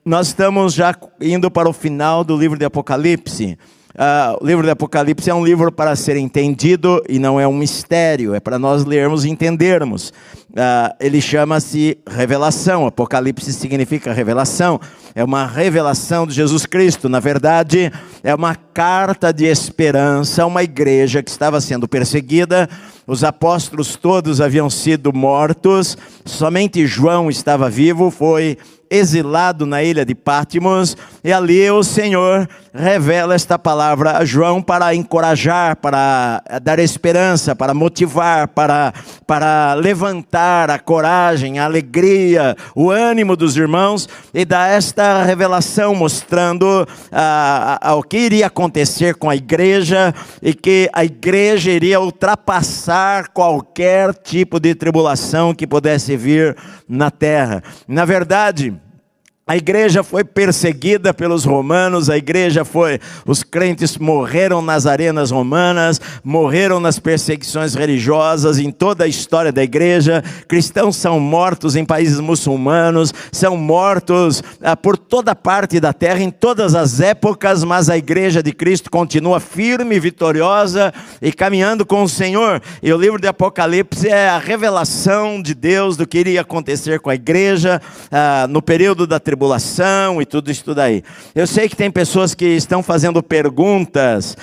nós estamos já indo para o final do livro de Apocalipse. O livro de Apocalipse é um livro para ser entendido e não é um mistério, é para nós lermos e entendermos. Ele chama-se revelação. Apocalipse significa revelação. É uma revelação de Jesus Cristo. Na verdade, é uma carta de esperança a uma igreja que estava sendo perseguida. Os apóstolos todos haviam sido mortos, somente João estava vivo, foi exilado na ilha de Patmos, e ali o Senhor revela esta palavra a João para encorajar, para dar esperança, para motivar, para levantar a coragem, a alegria, o ânimo dos irmãos, e dar esta revelação mostrando o que iria acontecer com a igreja, e que a igreja iria ultrapassar qualquer tipo de tribulação que pudesse vir na terra. Na verdade, a igreja foi perseguida pelos romanos, os crentes morreram nas arenas romanas, morreram nas perseguições religiosas, em toda a história da igreja. Cristãos são mortos em países muçulmanos, são mortos por toda parte da terra, em todas as épocas, mas a igreja de Cristo continua firme, vitoriosa e caminhando com o Senhor. E o livro de Apocalipse é a revelação de Deus do que iria acontecer com a igreja no período da tribulação e tudo isso daí. Eu sei que tem pessoas que estão fazendo perguntas.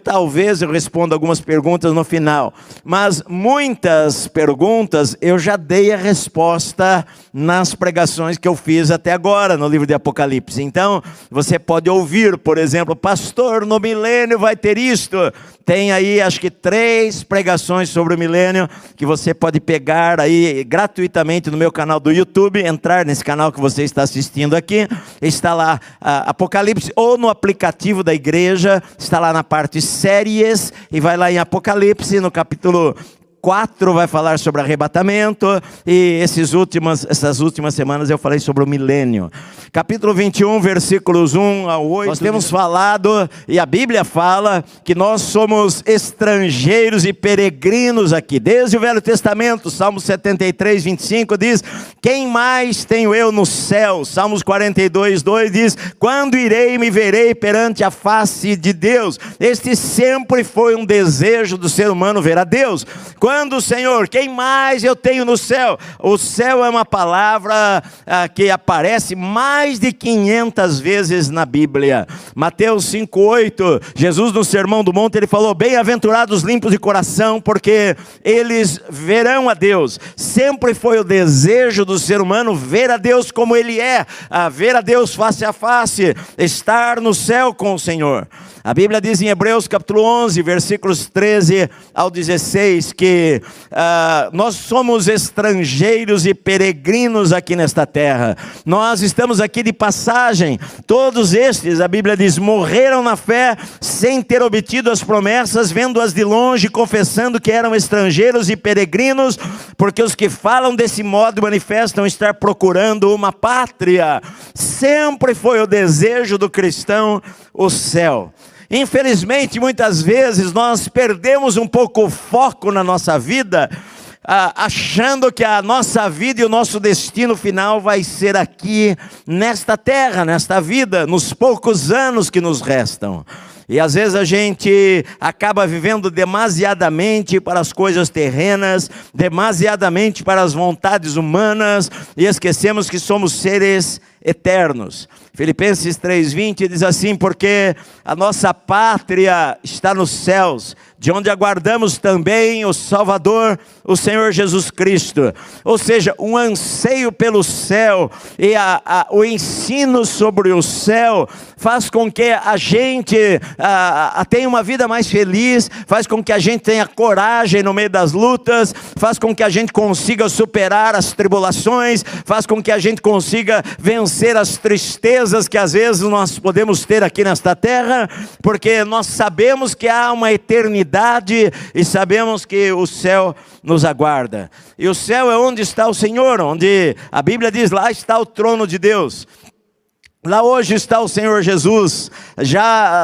Talvez eu responda algumas perguntas no final, mas muitas perguntas eu já dei a resposta nas pregações que eu fiz até agora no livro de Apocalipse. Então você pode ouvir, por exemplo, pastor, no milênio vai ter isto. Tem aí acho que 3 pregações sobre o milênio que você pode pegar aí gratuitamente no meu canal do YouTube, entrar nesse canal que você está assistindo aqui, está lá Apocalipse, ou no aplicativo da igreja, está lá na parte séries, e vai lá em Apocalipse, no capítulo 4 vai falar sobre arrebatamento, e essas últimas semanas eu falei sobre o milênio. Capítulo 21, versículos 1 ao 8, nós temos falado, e a Bíblia fala, que nós somos estrangeiros e peregrinos aqui, desde o Velho Testamento. Salmo 73, 25 diz, quem mais tenho eu no céu? Salmos 42, 2 diz, quando irei e me verei perante a face de Deus? Este sempre foi um desejo do ser humano, ver a Deus. Quando o Senhor, quem mais eu tenho no céu? O céu é uma palavra que aparece mais de 500 vezes na Bíblia. Mateus 5:8, Jesus no Sermão do Monte, ele falou, bem-aventurados limpos de coração, porque eles verão a Deus. Sempre foi o desejo do ser humano ver a Deus como Ele é, ver a Deus face a face, estar no céu com o Senhor. A Bíblia diz em Hebreus capítulo 11, versículos 13 ao 16, que nós somos estrangeiros e peregrinos aqui nesta terra. Nós estamos aqui de passagem. Todos estes, a Bíblia diz, morreram na fé, sem ter obtido as promessas, vendo-as de longe, confessando que eram estrangeiros e peregrinos, porque os que falam desse modo manifestam estar procurando uma pátria. Sempre foi o desejo do cristão o céu. Infelizmente, muitas vezes nós perdemos um pouco o foco na nossa vida, achando que a nossa vida e o nosso destino final vai ser aqui nesta terra, nesta vida, nos poucos anos que nos restam. E às vezes a gente acaba vivendo demasiadamente para as coisas terrenas, demasiadamente para as vontades humanas, e esquecemos que somos seres eternos. Filipenses 3:20 diz assim, porque a nossa pátria está nos céus, de onde aguardamos também o Salvador, o Senhor Jesus Cristo. Ou seja, um anseio pelo céu e o ensino sobre o céu faz com que a gente tenha uma vida mais feliz, faz com que a gente tenha coragem no meio das lutas, faz com que a gente consiga superar as tribulações, faz com que a gente consiga vencer as tristezas que às vezes nós podemos ter aqui nesta terra, porque nós sabemos que há uma eternidade e sabemos que o céu nos aguarda. E o céu é onde está o Senhor, onde a Bíblia diz, lá está o trono de Deus. Lá hoje está o Senhor Jesus,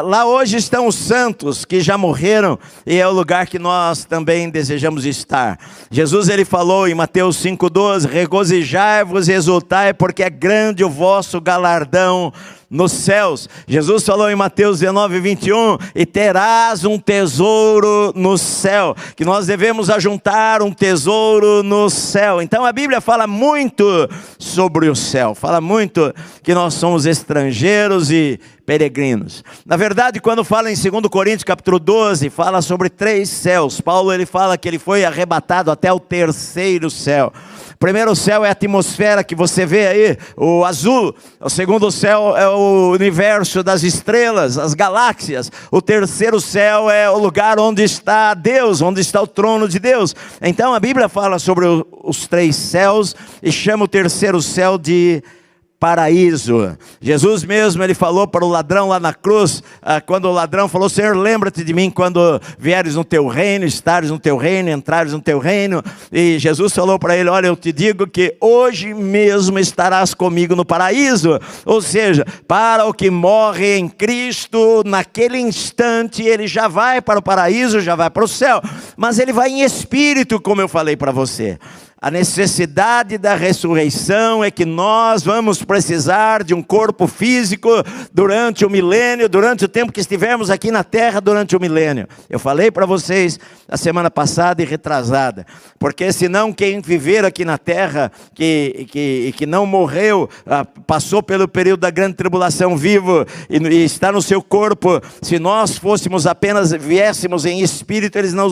lá hoje estão os santos que já morreram, e é o lugar que nós também desejamos estar. Jesus, ele falou em Mateus 5,12, regozijai-vos e exultai, porque é grande o vosso galardão nos céus. Jesus falou em Mateus 19:21, e terás um tesouro no céu, que nós devemos ajuntar um tesouro no céu. Então a Bíblia fala muito sobre o céu, fala muito que nós somos estrangeiros e peregrinos. Na verdade, quando fala em 2 Coríntios capítulo 12, fala sobre 3 céus. Paulo, ele fala que ele foi arrebatado até o 3º céu. O primeiro céu é a atmosfera que você vê aí, o azul. O segundo céu é o universo das estrelas, as galáxias. O 3º céu é o lugar onde está Deus, onde está o trono de Deus. Então a Bíblia fala sobre os 3 céus e chama o 3º céu de paraíso. Jesus mesmo, ele falou para o ladrão lá na cruz, quando o ladrão falou: Senhor, lembra-te de mim quando vieres no teu reino, estares no teu reino, entrares no teu reino. E Jesus falou para ele: olha, eu te digo que hoje mesmo estarás comigo no paraíso. Ou seja, para o que morre em Cristo, naquele instante ele já vai para o paraíso, já vai para o céu, mas ele vai em espírito, como eu falei para você. A necessidade da ressurreição é que nós vamos precisar de um corpo físico durante o milênio, durante o tempo que estivermos aqui na terra, durante o milênio. Eu falei para vocês a semana passada e retrasada, porque senão quem viver aqui na terra, que não morreu, passou pelo período da grande tribulação vivo e está no seu corpo, se nós fôssemos apenas, viéssemos em espírito, eles não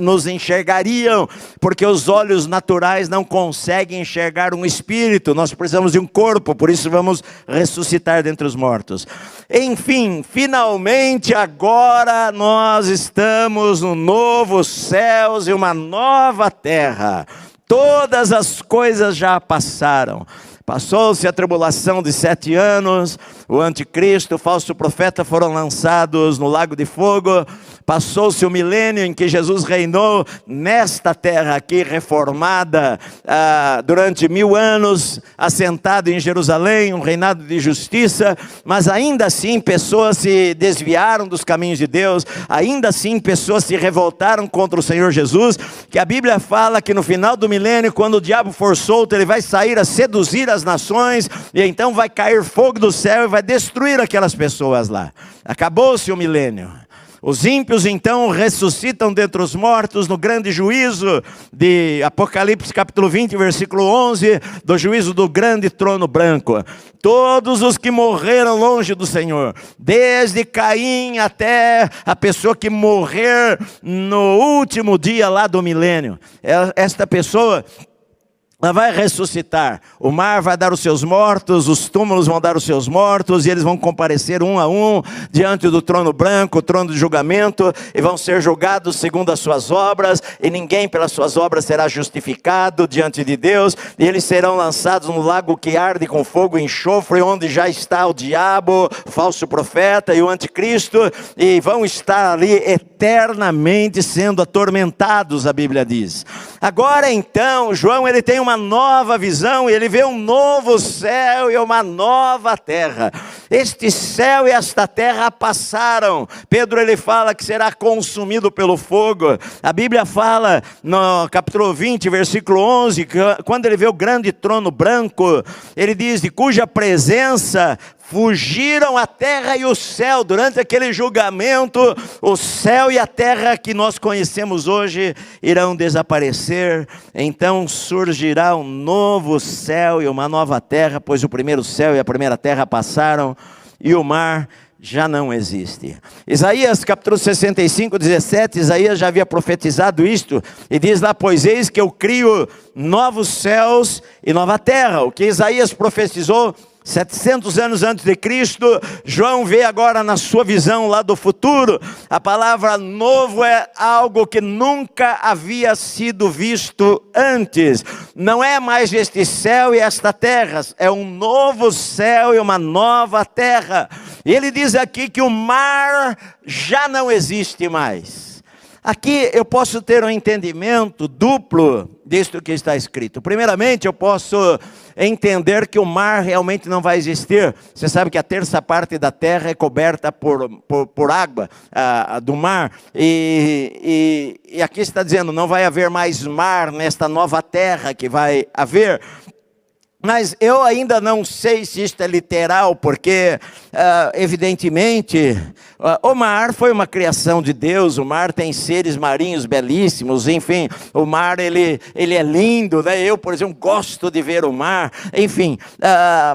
nos enxergariam, porque os olhos naturais não conseguem enxergar um espírito. Nós precisamos de um corpo, por isso vamos ressuscitar dentre os mortos. Enfim, finalmente agora nós estamos no novo céus e uma nova terra. Todas as coisas já passaram. Passou-se a tribulação de 7 anos, o anticristo, o falso profeta foram lançados no lago de fogo. Passou-se o milênio em que Jesus reinou nesta terra aqui reformada, durante 1000 anos, assentado em Jerusalém, um reinado de justiça. Mas ainda assim pessoas se desviaram dos caminhos de Deus, ainda assim pessoas se revoltaram contra o Senhor Jesus, que a Bíblia fala que no final do milênio, quando o diabo for solto, ele vai sair a seduzir as nações, e então vai cair fogo do céu e vai destruir aquelas pessoas lá. Acabou-se o milênio. Os ímpios então ressuscitam dentre os mortos no grande juízo de Apocalipse capítulo 20, versículo 11, do juízo do grande trono branco. Todos os que morreram longe do Senhor, desde Caim até a pessoa que morrer no último dia lá do milênio, esta pessoa, ela vai ressuscitar. O mar vai dar os seus mortos, os túmulos vão dar os seus mortos, e eles vão comparecer um a um diante do trono branco, o trono de julgamento, e vão ser julgados segundo as suas obras, e ninguém pelas suas obras será justificado diante de Deus, e eles serão lançados no lago que arde com fogo e enxofre, onde já está o diabo, o falso profeta e o anticristo, e vão estar ali eternamente sendo atormentados, a Bíblia diz. Agora então, João, ele tem uma nova visão, e ele vê um novo céu e uma nova terra. Este céu e esta terra passaram. Pedro, ele fala que será consumido pelo fogo. A Bíblia fala no capítulo 20, versículo 11, que quando ele vê o grande trono branco, ele diz: de cuja presença fugiram a terra e o céu. Durante aquele julgamento, o céu e a terra que nós conhecemos hoje irão desaparecer. Então surgirá um novo céu e uma nova terra, pois o primeiro céu e a primeira terra passaram e o mar já não existe. Isaías capítulo 65, 17, Isaías já havia profetizado isto, e diz lá: pois eis que eu crio novos céus e nova terra. O que Isaías profetizou 700 anos antes de Cristo, João vê agora na sua visão lá do futuro. A palavra novo é algo que nunca havia sido visto antes. Não é mais este céu e esta terra, é um novo céu e uma nova terra. E ele diz aqui que o mar já não existe mais. aqui eu posso ter um entendimento duplo disto que está escrito. Primeiramente, eu posso entender que o mar realmente não vai existir. Você sabe que a terça parte da terra é coberta por água do mar. E aqui está dizendo, não vai haver mais mar nesta nova terra que vai haver. Mas eu ainda não sei se isto é literal, porque evidentemente o mar foi uma criação de Deus, o mar tem seres marinhos belíssimos, enfim, o mar ele é lindo, né? Eu, por exemplo, gosto de ver o mar, enfim,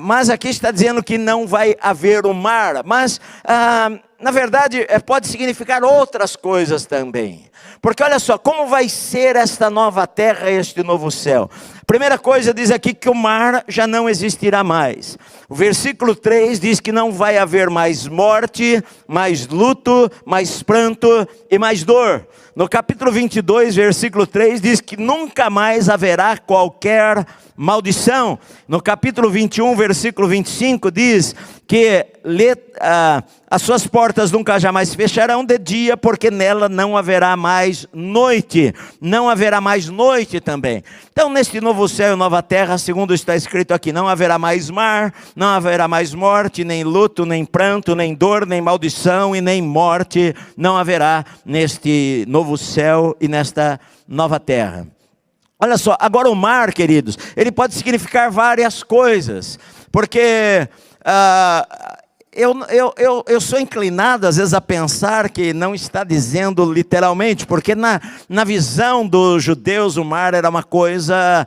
mas aqui está dizendo que não vai haver o mar, mas na verdade pode significar outras coisas também. Porque olha só, como vai ser esta nova terra, este novo céu? Primeira coisa diz aqui que o mar já não existirá mais. O versículo 3 diz que não vai haver mais morte, mais luto, mais pranto e mais dor. No capítulo 22, versículo 3 diz que nunca mais haverá qualquer maldição. No capítulo 21, versículo 25 diz que as suas portas nunca jamais fecharão de dia, porque nela não haverá mais noite. Não haverá mais noite também. Então, neste novo céu e nova terra, segundo está escrito aqui, não haverá mais mar, não haverá mais morte, nem luto, nem pranto, nem dor, nem maldição e nem morte. Não haverá neste novo céu e nesta nova terra. Olha só, agora o mar, queridos, ele pode significar várias coisas, porque eu sou inclinado às vezes a pensar que não está dizendo literalmente, porque na visão dos judeus o mar era uma coisa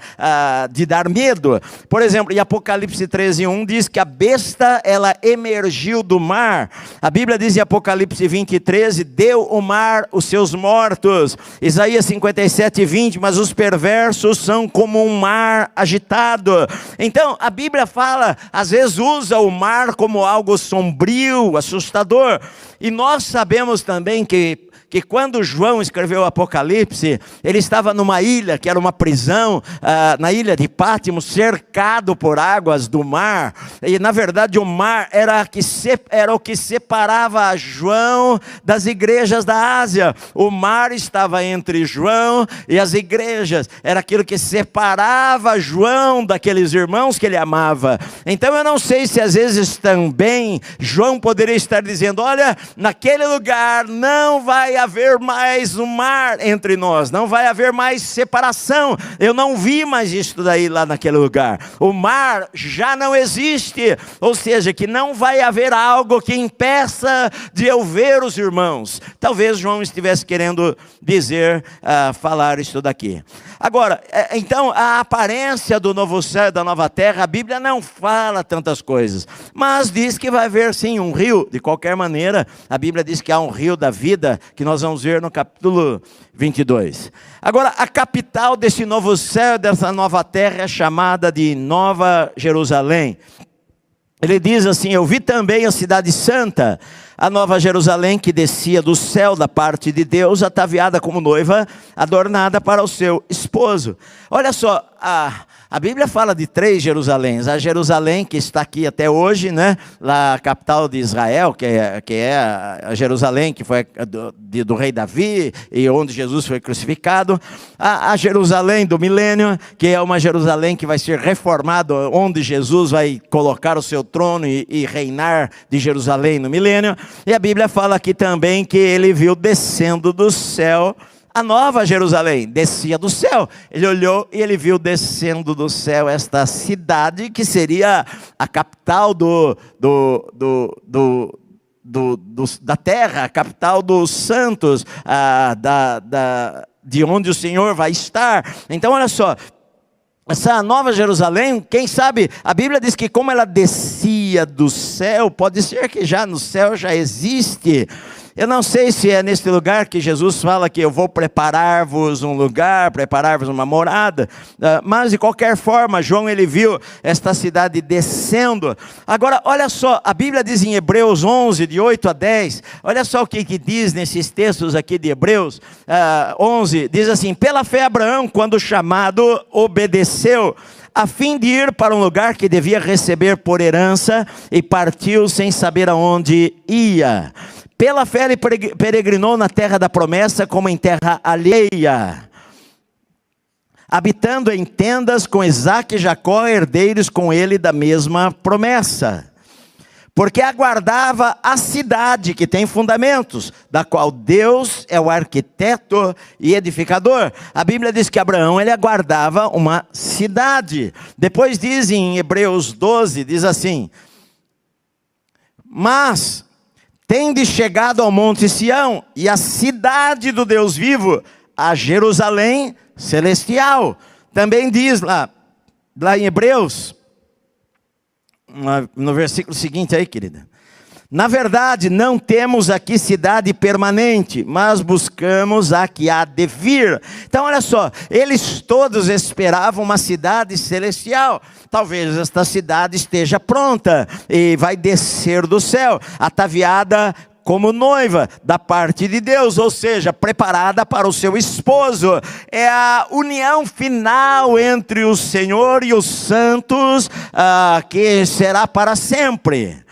de dar medo. Por exemplo, em Apocalipse 13:1 diz que a besta ela emergiu do mar. A Bíblia diz em Apocalipse 20:13, deu o mar os seus mortos. Isaías 57:20, mas os perversos são como um mar agitado. Então a Bíblia fala, às vezes usa o mar como algo sombrio, assustador. E nós sabemos também que quando João escreveu o Apocalipse, ele estava numa ilha, que era uma prisão, na ilha de Pátimo, cercado por águas do mar. E na verdade o mar era o que separava João das igrejas da Ásia. O mar estava entre João e as igrejas. Era aquilo que separava João daqueles irmãos que ele amava. Então eu não sei se às vezes também João poderia estar dizendo, olha, naquele lugar não vai haver mais um mar entre nós, não vai haver mais separação. Eu não vi mais isso daí lá naquele lugar. O mar já não existe, ou seja, que não vai haver algo que impeça de eu ver os irmãos. Talvez João estivesse querendo dizer, falar isso daqui. Agora, então a aparência do novo céu e da nova terra, a Bíblia não fala tantas coisas, mas diz que vai haver sim um rio. De qualquer maneira, a Bíblia diz que há um rio da vida, que nós vamos ver no capítulo 22. Agora, a capital desse novo céu, dessa nova terra, é chamada de Nova Jerusalém. Ele diz assim, eu vi também a cidade santa, a Nova Jerusalém, que descia do céu da parte de Deus, ataviada como noiva, adornada para o seu esposo. Olha só, a Bíblia fala de 3 Jerusaléns. A Jerusalém que está aqui até hoje, né? Lá a capital de Israel, que é a Jerusalém que foi do rei Davi e onde Jesus foi crucificado. A Jerusalém do milênio, que é uma Jerusalém que vai ser reformada, onde Jesus vai colocar o seu trono e reinar de Jerusalém no milênio. E a Bíblia fala aqui também que ele viu descendo do céu a Nova Jerusalém, descia do céu. Ele olhou e ele viu descendo do céu esta cidade que seria a capital da terra, a capital dos santos, de onde o Senhor vai estar. Então olha só, essa Nova Jerusalém, quem sabe, a Bíblia diz que como ela descia do céu, pode ser que já no céu já existe. Eu não sei se é neste lugar que Jesus fala que eu vou preparar-vos um lugar, preparar-vos uma morada, mas de qualquer forma, João ele viu esta cidade descendo. Agora, olha só, a Bíblia diz em Hebreus 11, de 8 a 10, olha só o que diz nesses textos aqui de Hebreus 11, diz assim, pela fé Abraão, quando chamado, obedeceu, a fim de ir para um lugar que devia receber por herança, e partiu sem saber aonde ia. Pela fé ele peregrinou na terra da promessa como em terra alheia, habitando em tendas com Isaque e Jacó, herdeiros com ele da mesma promessa. Porque aguardava a cidade que tem fundamentos, da qual Deus é o arquiteto e edificador. A Bíblia diz que Abraão, ele aguardava uma cidade. Depois diz em Hebreus 12, diz assim: mas tendes chegado ao monte Sião, e a cidade do Deus vivo, a Jerusalém celestial. Também diz lá em Hebreus, no versículo seguinte aí, querida: na verdade, não temos aqui cidade permanente, mas buscamos a que há de vir. Então olha só, eles todos esperavam uma cidade celestial. Talvez esta cidade esteja pronta e vai descer do céu, ataviada como noiva da parte de Deus, ou seja, preparada para o seu esposo. É a união final entre o Senhor e os santos, que será para sempre.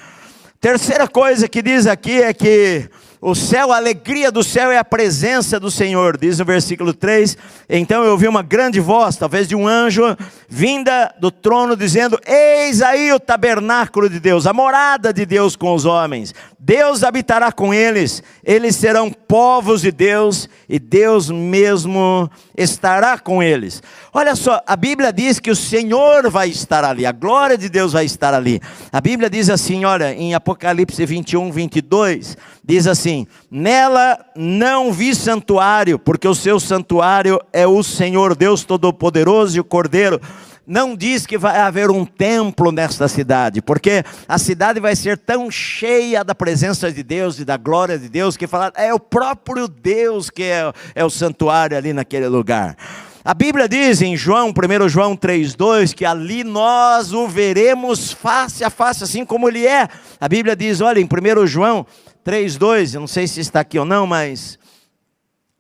Terceira coisa que diz aqui é que o céu, a alegria do céu é a presença do Senhor. Diz no versículo 3, então eu ouvi uma grande voz, talvez de um anjo, vinda do trono, dizendo: eis aí o tabernáculo de Deus, a morada de Deus com os homens. Deus habitará com eles, eles serão povos de Deus, e Deus mesmo estará com eles. Olha só, a Bíblia diz que o Senhor vai estar ali, a glória de Deus vai estar ali. A Bíblia diz assim, olha, em Apocalipse 21, 22, diz assim: nela não vi santuário, porque o seu santuário é o Senhor Deus Todo-Poderoso e o Cordeiro. Não diz que vai haver um templo nesta cidade, porque a cidade vai ser tão cheia da presença de Deus e da glória de Deus, que fala, é o próprio Deus que é o santuário ali naquele lugar. A Bíblia diz em 1 João 3,2, que ali nós o veremos face a face, assim como ele é. A Bíblia diz, olha, em 1 João 3,2, eu não sei se está aqui ou não, mas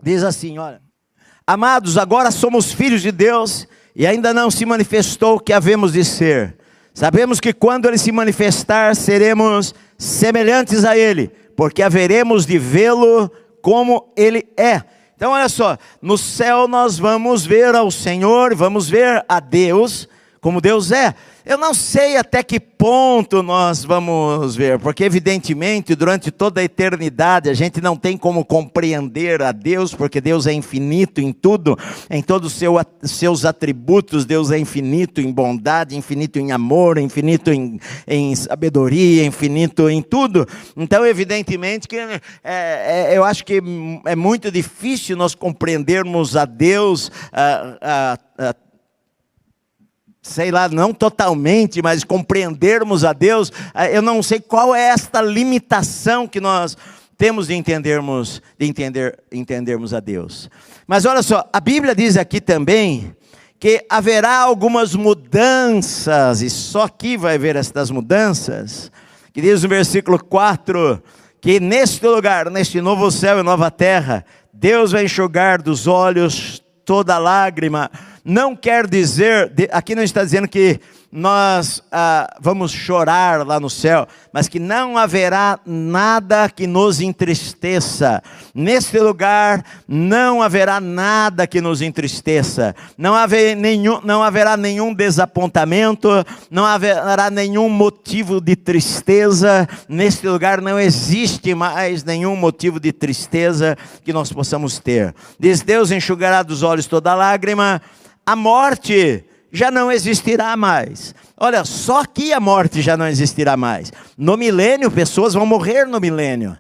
diz assim, olha: amados, agora somos filhos de Deus, e ainda não se manifestou o que havemos de ser. Sabemos que quando ele se manifestar, seremos semelhantes a ele, porque haveremos de vê-lo como ele é. Então olha só, no céu nós vamos ver ao Senhor, vamos ver a Deus como Deus é. Eu não sei até que ponto nós vamos ver, porque evidentemente durante toda a eternidade a gente não tem como compreender a Deus, porque Deus é infinito em tudo, em todos os seus atributos. Deus é infinito em bondade, infinito em amor, infinito em sabedoria, infinito em tudo. Então evidentemente que eu acho que é muito difícil nós compreendermos a Deus, sei lá, não totalmente, mas compreendermos a Deus. Eu não sei qual é esta limitação que nós temos de entendermos a Deus. Mas olha só, a Bíblia diz aqui também que haverá algumas mudanças, e só aqui vai haver estas mudanças, que diz no versículo 4, que neste lugar, neste novo céu e nova terra, Deus vai enxugar dos olhos toda lágrima. Não quer dizer, aqui não está dizendo que nós vamos chorar lá no céu, mas que não haverá nada que nos entristeça. Neste lugar não haverá nada que nos entristeça, não haverá nenhum desapontamento, não haverá nenhum motivo de tristeza. Neste lugar não existe mais nenhum motivo de tristeza que nós possamos ter. Diz: Deus enxugará dos olhos toda lágrima. A morte já não existirá mais. Olha, só que a morte já não existirá mais. No milênio, pessoas vão morrer no milênio.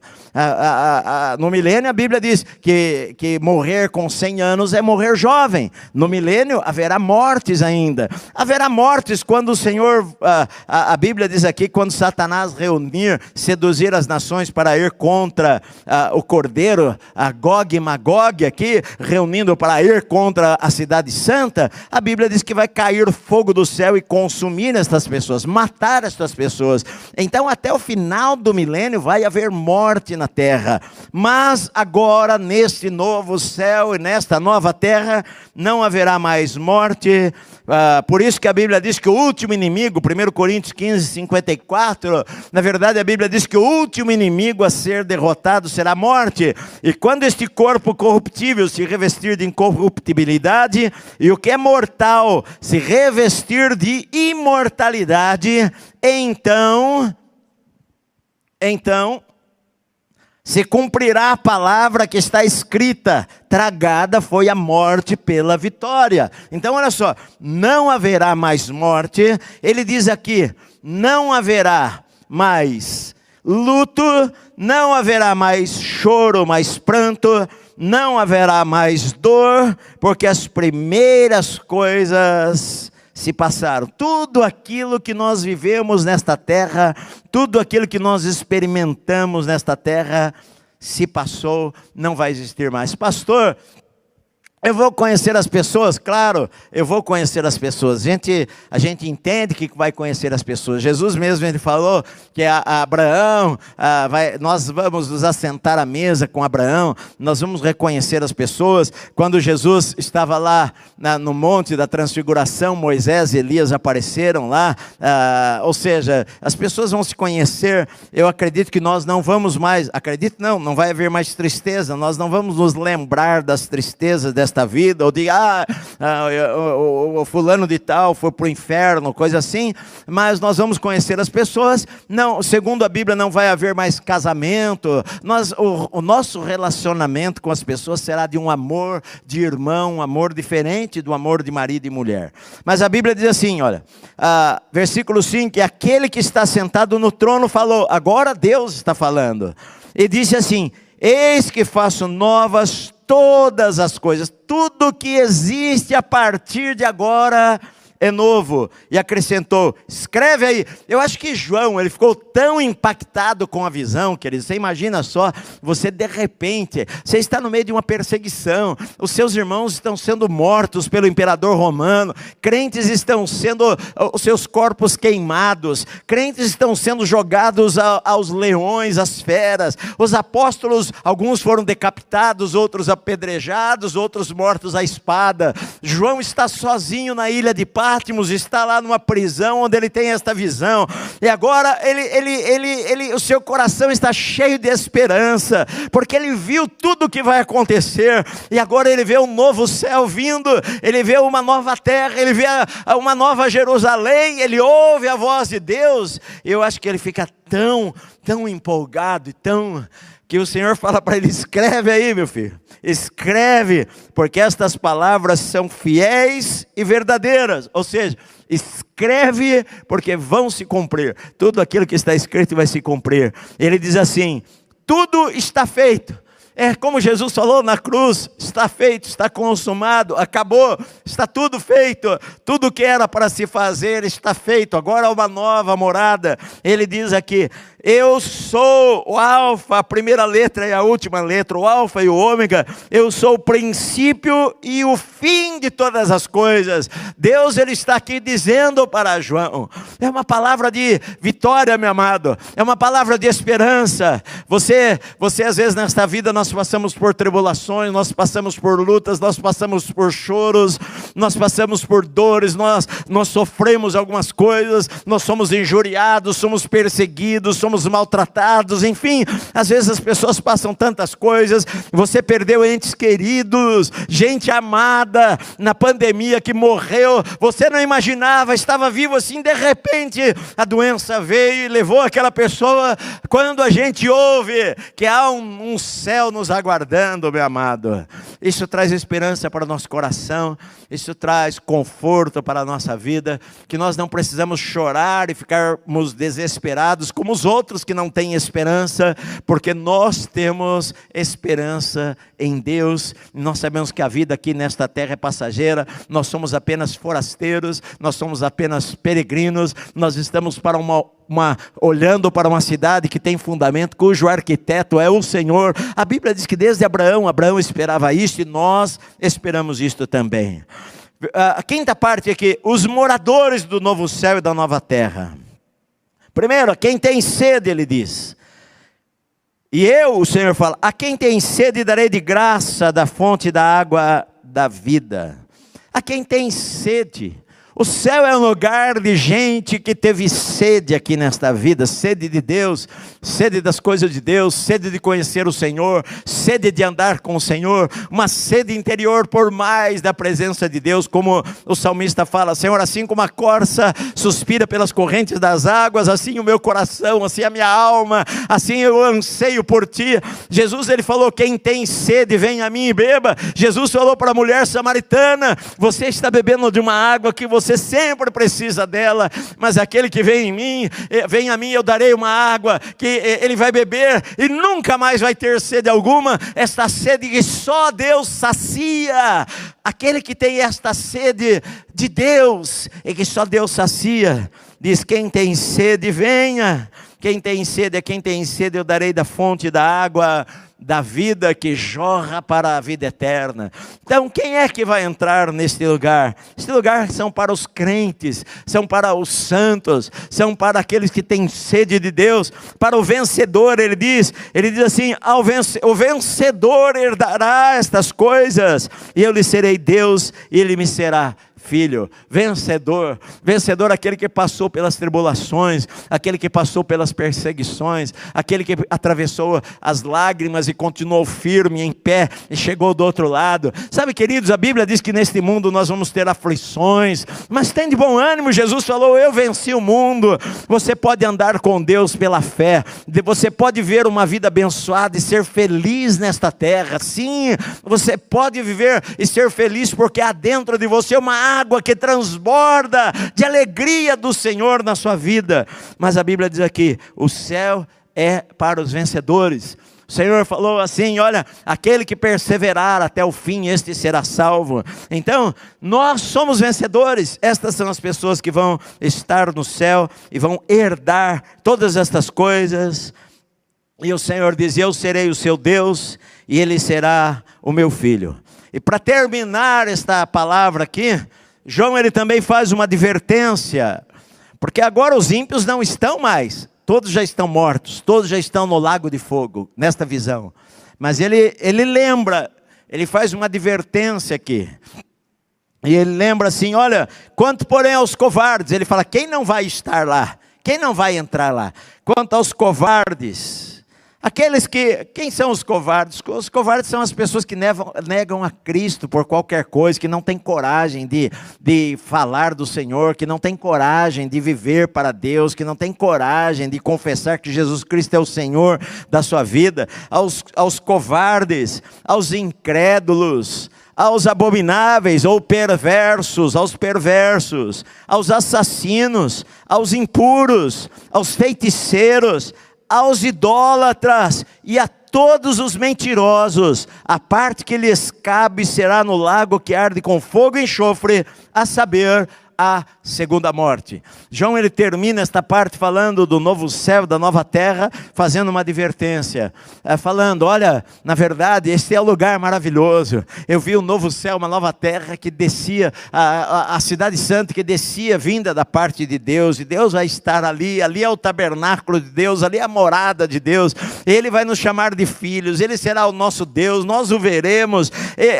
No milênio a Bíblia diz que morrer com 100 anos é morrer jovem. No milênio haverá mortes ainda. Haverá mortes quando o Senhor, a Bíblia diz aqui, quando Satanás reunir, seduzir as nações para ir contra o Cordeiro, a Gog e Magog aqui, reunindo para ir contra a cidade santa. A Bíblia diz que vai cair fogo do céu e consumir estas pessoas, matar estas pessoas. Então até o final do milênio vai haver morte na na terra. Mas agora, neste novo céu e nesta nova terra, não haverá mais morte. Por isso que a Bíblia diz que o último inimigo, 1 Coríntios 15, 54, na verdade a Bíblia diz que o último inimigo a ser derrotado será a morte. E quando este corpo corruptível se revestir de incorruptibilidade, e o que é mortal se revestir de imortalidade, então se cumprirá a palavra que está escrita: tragada foi a morte pela vitória. Então olha só, não haverá mais morte. Ele diz aqui, não haverá mais luto, não haverá mais choro, mais pranto, não haverá mais dor, porque as primeiras coisas se passaram. Tudo aquilo que nós vivemos nesta terra, tudo aquilo que nós experimentamos nesta terra, se passou, não vai existir mais. Pastor, eu vou conhecer as pessoas? Claro, eu vou conhecer as pessoas. A gente entende que vai conhecer as pessoas. Jesus mesmo, ele falou que Abraão, nós vamos nos assentar à mesa com Abraão, nós vamos reconhecer as pessoas. Quando Jesus estava lá no monte da transfiguração, Moisés e Elias apareceram lá, ou seja, as pessoas vão se conhecer. Eu acredito que nós não vamos mais, não vai haver mais tristeza, nós não vamos nos lembrar das tristezas desta vida, ou de o fulano de tal foi para o inferno, coisa assim, mas nós vamos conhecer as pessoas. Não, segundo a Bíblia, não vai haver mais casamento. O nosso relacionamento com as pessoas será de um amor de irmão, um amor diferente do amor de marido e mulher. Mas a Bíblia diz assim, olha, versículo 5, aquele que está sentado no trono falou, agora Deus está falando, e disse assim: eis que faço novas todas as coisas, tudo que existe a partir de agora é novo. E acrescentou, escreve aí. Eu acho que João, ele ficou tão impactado com a visão, querido. Você imagina só, você de repente, você está no meio de uma perseguição, os seus irmãos estão sendo mortos pelo imperador romano, crentes estão sendo, os seus corpos queimados, crentes estão sendo jogados aos leões, às feras, os apóstolos, alguns foram decapitados, outros apedrejados, outros mortos à espada. João está sozinho na ilha de Patmos, está lá numa prisão onde ele tem esta visão, e agora o seu coração está cheio de esperança, porque ele viu tudo o que vai acontecer, e agora ele vê um novo céu vindo, ele vê uma nova terra, ele vê uma nova Jerusalém, ele ouve a voz de Deus. Eu acho que ele fica tão empolgado, que o Senhor fala para ele, escreve aí, meu filho, escreve, porque estas palavras são fiéis e verdadeiras. Ou seja, escreve porque vão se cumprir, tudo aquilo que está escrito vai se cumprir. Ele diz assim, tudo está feito. É como Jesus falou na cruz, está feito, está consumado, acabou, está tudo feito, tudo que era para se fazer está feito, agora há uma nova morada. Ele diz aqui, eu sou o alfa, a primeira letra e a última letra, o alfa e o ômega, eu sou o princípio e o fim de todas as coisas. Deus, ele está aqui dizendo para João, é uma palavra de vitória, meu amado, é uma palavra de esperança. Você às vezes nesta vida nós passamos por tribulações, nós passamos por lutas, nós passamos por choros, nós passamos por dores, nós sofremos algumas coisas, nós somos injuriados, somos perseguidos, somos maltratados, enfim, às vezes as pessoas passam tantas coisas. Você perdeu entes queridos, gente amada na pandemia que morreu, você não imaginava, estava vivo assim, de repente a doença veio e levou aquela pessoa. Quando a gente ouve que há um céu nos aguardando, meu amado, isso traz esperança para o nosso coração, isso traz conforto para a nossa vida, que nós não precisamos chorar e ficarmos desesperados como os outros que não têm esperança, porque nós temos esperança em Deus. Nós sabemos que a vida aqui nesta terra é passageira, nós somos apenas forasteiros, nós somos apenas peregrinos, nós estamos para olhando para uma cidade que tem fundamento, cujo arquiteto é o Senhor. A Bíblia diz que desde Abraão esperava isto, e nós esperamos isto também. A quinta parte aqui, os moradores do novo céu e da nova terra. Primeiro, quem tem sede, ele diz, E eu, o Senhor fala, a quem tem sede darei de graça da fonte da água da vida. A quem tem sede. O céu é um lugar de gente que teve sede aqui nesta vida, sede de Deus, sede das coisas de Deus, sede de conhecer o Senhor, sede de andar com o Senhor, uma sede interior por mais da presença de Deus, como o salmista fala, Senhor, assim como a corça suspira pelas correntes das águas, assim o meu coração, assim a minha alma, assim eu anseio por Ti. Jesus, Ele falou, quem tem sede, vem a mim e beba. Jesus falou para a mulher samaritana, você está bebendo de uma água que você sempre precisa dela, mas aquele que vem a mim, eu darei uma água que ele vai beber e nunca mais vai ter sede alguma. Esta sede que só Deus sacia, aquele que tem esta sede de Deus e que só Deus sacia, diz, quem tem sede venha, quem tem sede, eu darei da fonte da água da vida que jorra para a vida eterna. Então quem é que vai entrar neste lugar? Este lugar são para os crentes, são para os santos, são para aqueles que têm sede de Deus, para o vencedor. Ele diz assim, o vencedor herdará estas coisas, e eu lhe serei Deus, e ele me será filho. Vencedor, aquele que passou pelas tribulações, aquele que passou pelas perseguições, aquele que atravessou as lágrimas e continuou firme, em pé, e chegou do outro lado. Sabe, queridos, a Bíblia diz que neste mundo nós vamos ter aflições, mas tem de bom ânimo. Jesus falou, eu venci o mundo. Você pode andar com Deus pela fé, você pode ver uma vida abençoada e ser feliz nesta terra. Sim, você pode viver e ser feliz, porque há dentro de você uma água que transborda de alegria do Senhor na sua vida. Mas a Bíblia diz aqui, o céu é para os vencedores. O Senhor falou assim, olha, aquele que perseverar até o fim, este será salvo. Então, nós somos vencedores. Estas são as pessoas que vão estar no céu e vão herdar todas estas coisas. E o Senhor diz, eu serei o seu Deus e ele será o meu filho. E para terminar esta palavra aqui, João ele também faz uma advertência, porque agora os ímpios não estão mais, todos já estão mortos, todos já estão no lago de fogo, nesta visão. Mas ele lembra, ele faz uma advertência aqui, e ele lembra assim, olha, quanto porém aos covardes, ele fala, quem não vai estar lá? Quem não vai entrar lá? Quanto aos covardes, quem são os covardes? Os covardes são as pessoas que negam a Cristo por qualquer coisa, que não têm coragem de falar do Senhor, que não têm coragem de viver para Deus, que não têm coragem de confessar que Jesus Cristo é o Senhor da sua vida. Aos covardes, aos incrédulos, aos abomináveis ou perversos, aos perversos, aos assassinos, aos impuros, aos feiticeiros, aos idólatras e a todos os mentirosos, a parte que lhes cabe será no lago que arde com fogo e enxofre, a saber, a segunda morte. João ele termina esta parte falando do novo céu, da nova terra, fazendo uma advertência, falando, olha, na verdade este é o lugar maravilhoso. Eu vi um novo céu, uma nova terra que descia, a cidade santa que descia, vinda da parte de Deus, e Deus vai estar ali é o tabernáculo de Deus, ali é a morada de Deus, Ele vai nos chamar de filhos, Ele será o nosso Deus, nós o veremos,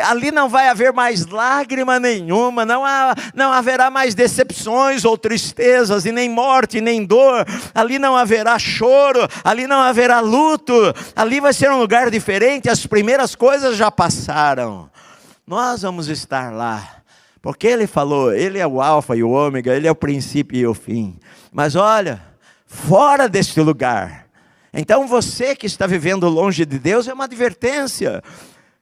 ali não vai haver mais lágrima nenhuma, não haverá mais decepções ou tristezas, e nem morte, nem dor, ali não haverá choro, ali não haverá luto, ali vai ser um lugar diferente, as primeiras coisas já passaram, nós vamos estar lá, porque Ele falou, Ele é o alfa e o ômega, Ele é o princípio e o fim. Mas olha, fora deste lugar, então você que está vivendo longe de Deus, é uma advertência.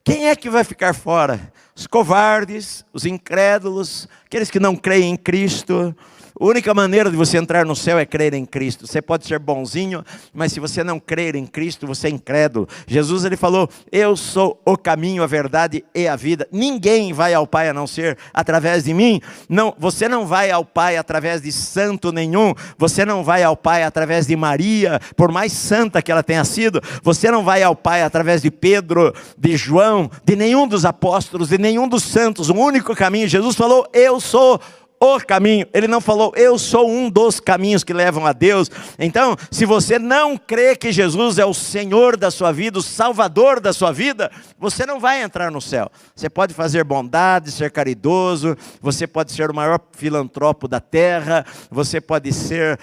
Quem é que vai ficar fora? Os covardes, os incrédulos, aqueles que não creem em Cristo. A única maneira de você entrar no céu é crer em Cristo. Você pode ser bonzinho, mas se você não crer em Cristo, você é incrédulo. Jesus ele falou, eu sou o caminho, a verdade e a vida. Ninguém vai ao Pai a não ser através de mim. Não, você não vai ao Pai através de santo nenhum. Você não vai ao Pai através de Maria, por mais santa que ela tenha sido. Você não vai ao Pai através de Pedro, de João, de nenhum dos apóstolos, de nenhum dos santos. O único caminho, Jesus falou, eu sou o caminho. Ele não falou, eu sou um dos caminhos que levam a Deus. Então, se você não crê que Jesus é o Senhor da sua vida, o Salvador da sua vida, você não vai entrar no céu. Você pode fazer bondade, ser caridoso, você pode ser o maior filantropo da terra, você pode ser,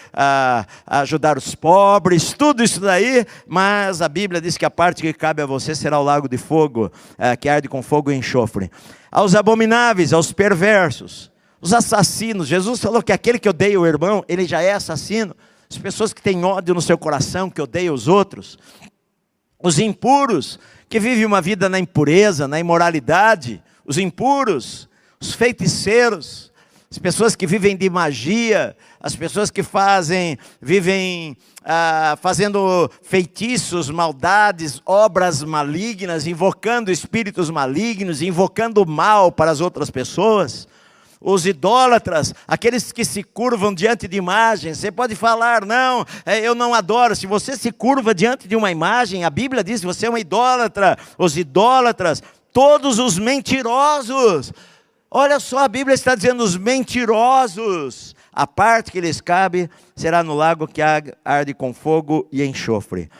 ajudar os pobres, tudo isso daí, mas a Bíblia diz que a parte que cabe a você será o lago de fogo, que arde com fogo e enxofre. Aos abomináveis, aos perversos, os assassinos. Jesus falou que aquele que odeia o irmão, ele já é assassino. As pessoas que têm ódio no seu coração, que odeiam os outros. Os impuros, que vivem uma vida na impureza, na imoralidade. Os impuros, os feiticeiros, as pessoas que vivem de magia, as pessoas que vivem fazendo feitiços, maldades, obras malignas, invocando espíritos malignos, invocando o mal para as outras pessoas. Os idólatras, aqueles que se curvam diante de imagens. Você pode falar, não, eu não adoro. Se você se curva diante de uma imagem, a Bíblia diz que você é um idólatra. Os idólatras, todos os mentirosos. Olha só, a Bíblia está dizendo, os mentirosos, a parte que lhes cabe será no lago que arde com fogo e enxofre.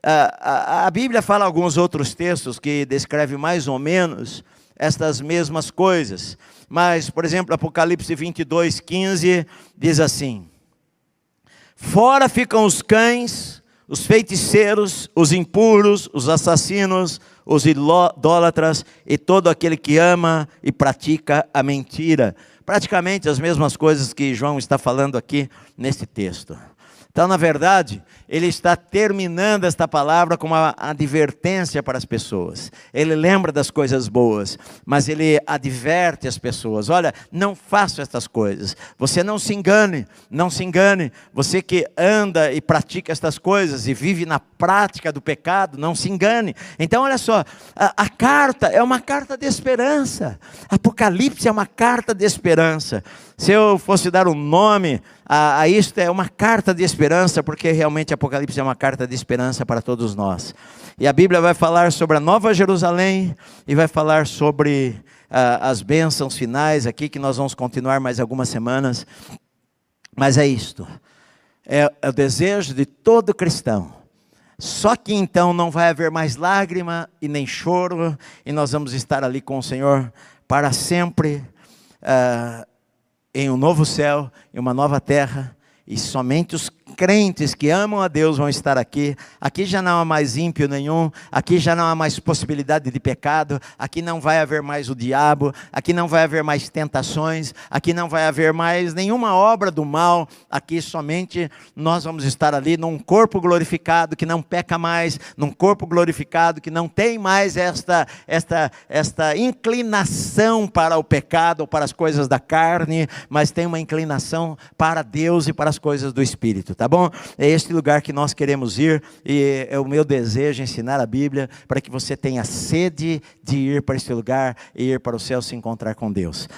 A Bíblia fala alguns outros textos que descrevem mais ou menos estas mesmas coisas. Mas, por exemplo, Apocalipse 22, 15, diz assim: fora ficam os cães, os feiticeiros, os impuros, os assassinos, os idólatras e todo aquele que ama e pratica a mentira. Praticamente as mesmas coisas que João está falando aqui nesse texto. Então, na verdade, ele está terminando esta palavra com uma advertência para as pessoas. Ele lembra das coisas boas, mas ele adverte as pessoas. Olha, não faça estas coisas. Você não se engane, não se engane. Você que anda e pratica estas coisas e vive na prática do pecado, não se engane. Então, olha só, a carta é uma carta de esperança. Apocalipse é uma carta de esperança. Se eu fosse dar um nome a isto, é uma carta de esperança, porque realmente Apocalipse é uma carta de esperança para todos nós. E a Bíblia vai falar sobre a Nova Jerusalém e vai falar sobre as bênçãos finais aqui, que nós vamos continuar mais algumas semanas. Mas é isto, é o desejo de todo cristão. Só que então não vai haver mais lágrima e nem choro, e nós vamos estar ali com o Senhor para sempre, em um novo céu, em uma nova terra, e somente os crentes que amam a Deus vão estar aqui. Aqui já não há mais ímpio nenhum, aqui já não há mais possibilidade de pecado, aqui não vai haver mais o diabo, aqui não vai haver mais tentações, aqui não vai haver mais nenhuma obra do mal, aqui somente nós vamos estar ali num corpo glorificado que não peca mais, num corpo glorificado que não tem mais esta inclinação para o pecado ou para as coisas da carne, mas tem uma inclinação para Deus e para as coisas do Espírito. Tá bom? É este lugar que nós queremos ir, e é o meu desejo ensinar a Bíblia para que você tenha sede de ir para este lugar e ir para o céu se encontrar com Deus.